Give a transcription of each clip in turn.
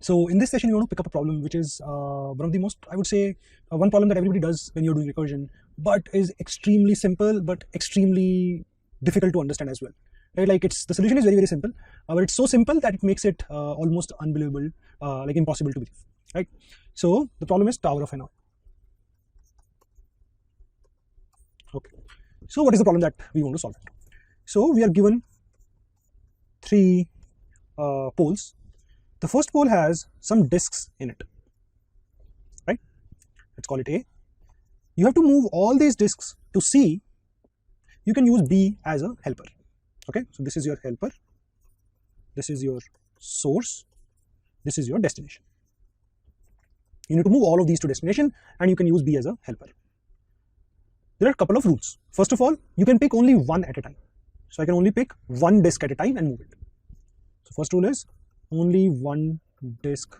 So in this session, you want to pick up a problem which is one of the most, I would say, one problem that everybody does when you're doing recursion, but is extremely simple, but extremely difficult to understand as well. Right? Like the solution is very, very simple, but it's so simple that it makes it almost unbelievable, like impossible to believe. Right? So the problem is tower of Hanoi. Okay. So what is the problem that we want to solve it? So we are given three poles. The first pole has some disks in it, right? Let's call it A. You have to move all these disks to C. You can use B as a helper. Okay, so this is your helper, this is your source, this is your destination. You need to move all of these to destination, and you can use B as a helper. There are a couple of rules. First of all, you can pick only one at a time. So I can only pick one disk at a time and move it. So first rule is only one disk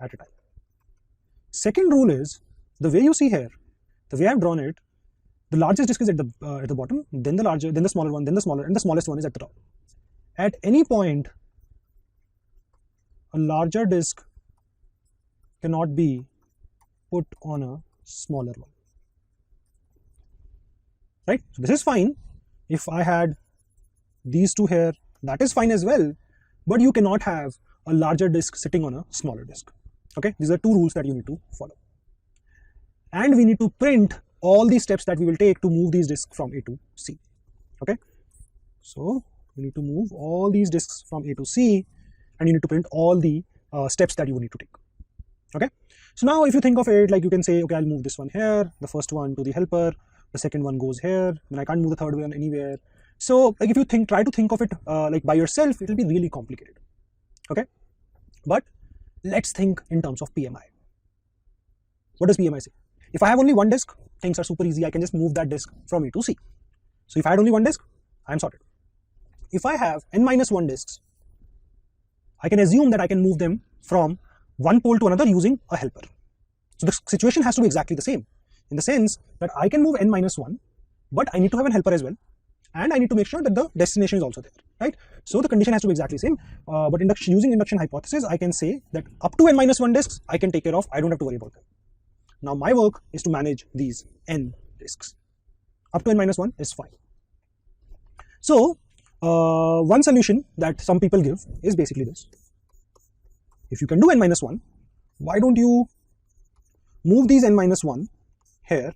at a time. Second rule is, the way you see here, the way I've drawn it, the largest disk is at the bottom, then the larger, then the smaller one, then the smaller, and the smallest one is at the top. At any point, a larger disk cannot be put on a smaller one. Right? So this is fine. If I had these two here, that is fine as well, but you cannot have a larger disk sitting on a smaller disk. Okay, these are two rules that you need to follow. And we need to print all the steps that we will take to move these disks from A to C. Okay, so we need to move all these disks from A to C, and you need to print all the steps that you need to take. Okay, so now if you think of it, like you can say, okay, I'll move this one here, the first one to the helper, the second one goes here, then I can't move the third one anywhere. So like if you try to think of it like by yourself, it will be really complicated. Okay, but let's think in terms of PMI. What does PMI say? If I have only one disk, things are super easy. I can just move that disk from A to C. So if I had only one disk, I'm sorted. If I have n-1 disks, I can assume that I can move them from one pole to another using a helper. So the situation has to be exactly the same, in the sense that I can move n-1, but I need to have an helper as well, and I need to make sure that the destination is also there, right? So the condition has to be exactly the same, but using induction hypothesis, I can say that up to n-1 disks, I can take care of, I don't have to worry about them. Now my work is to manage these n disks. Up to n-1 is fine. So one solution that some people give is basically this. If you can do n-1, why don't you move these n-1 here,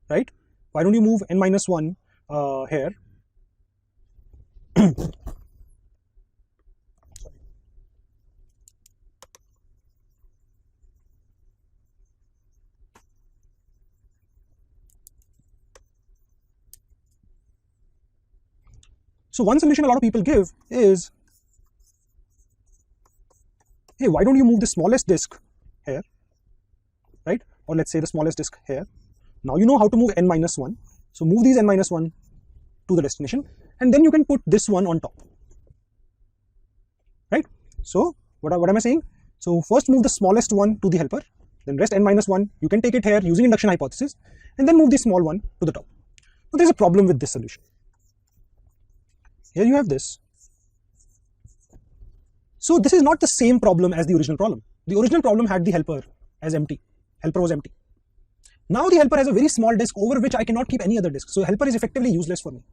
right? Why don't you move n-1 here? So one solution a lot of people give is, hey, why don't you move the smallest disk here, right? Or let's say the smallest disk here. Now you know how to move n-1. So move these n-1 to the destination, and then you can put this one on top, right? So what am I saying? So first move the smallest one to the helper, then rest n-1, you can take it here using induction hypothesis, and then move the small one to the top. Now there's a problem with this solution. Here you have this. So this is not the same problem as the original problem. The original problem had the helper as empty. Helper was empty. Now the helper has a very small disk over which I cannot keep any other disk. So helper is effectively useless for me.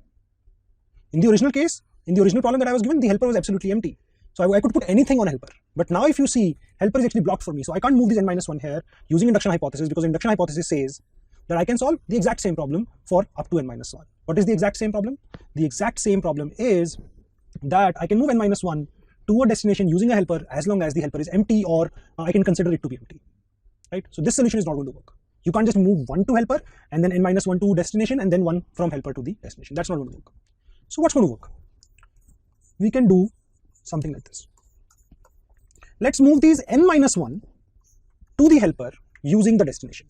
In the original case, in the original problem that I was given, the helper was absolutely empty. So I could put anything on helper. But now if you see, helper is actually blocked for me. So I can't move this n-1 here using induction hypothesis, because induction hypothesis says that I can solve the exact same problem for up to n-1. What is the exact same problem? The exact same problem is that I can move n-1 to a destination using a helper as long as the helper is empty, or I can consider it to be empty, right? So this solution is not going to work. You can't just move one to helper and then n-1 to destination and then one from helper to the destination. That's not going to work. So what's going to work? We can do something like this. Let's move these n-1 to the helper using the destination.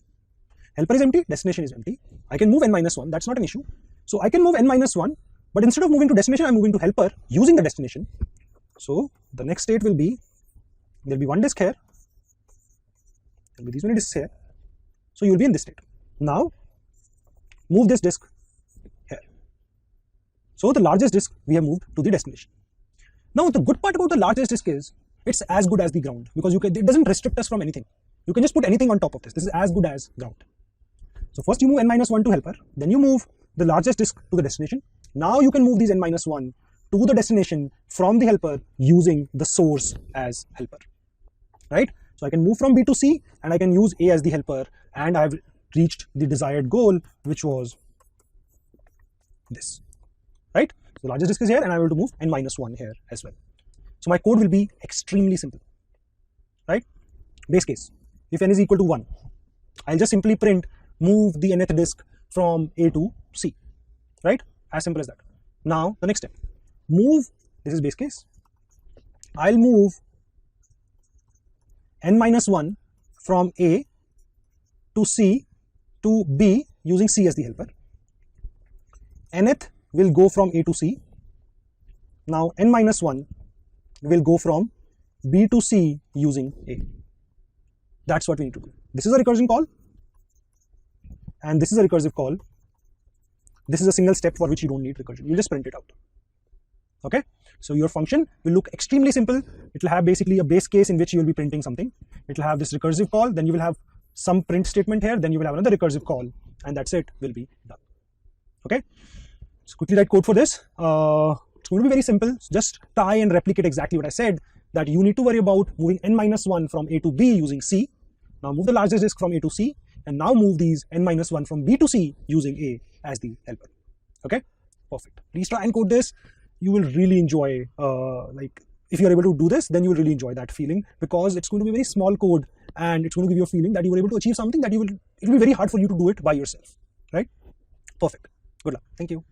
Helper is empty, destination is empty. I can move n-1, that's not an issue. So I can move n-1, but instead of moving to destination, I'm moving to helper using the destination. So the next state will be, there'll be one disk here, there'll be these many disks here. So you'll be in this state. Now move this disk here. So the largest disk we have moved to the destination. Now, the good part about the largest disk is it's as good as the ground because it doesn't restrict us from anything. You can just put anything on top of this. This is as good as ground. So first you move n-1 to helper, then you move the largest disk to the destination. Now you can move these n-1 to the destination from the helper using the source as helper, right? So I can move from B to C and I can use A as the helper, and I've reached the desired goal, which was this, right? So largest disk is here and I'm able to move n-1 here as well. So my code will be extremely simple, right? Base case, if n is equal to 1, I'll just simply print move the nth disk from A to C, right? As simple as that. Now the next step, move, this is base case, I'll move n-1 from A to C to B using C as the helper. Nth will go from A to C. Now n-1 will go from B to C using A. That's what we need to do. This is a recursion call and this is a recursive call. This is a single step for which you don't need recursion. You just print it out. Okay, so your function will look extremely simple. It will have basically a base case in which you will be printing something. It will have this recursive call, then you will have some print statement here, then you will have another recursive call, and that's it, will be done. Okay, so quickly write code for this. It's going to be very simple. Just try and replicate exactly what I said, that you need to worry about moving n-1 from A to B using C. Now move the largest disk from A to C, and now move these n-1 from B to C using A as the helper. Okay, perfect. Please try and code this. You will really enjoy, like if you're able to do this, then you will really enjoy that feeling, because it's going to be very small code and it's going to give you a feeling that you were able to achieve something that it will be very hard for you to do it by yourself, right? Perfect. Good luck. Thank you.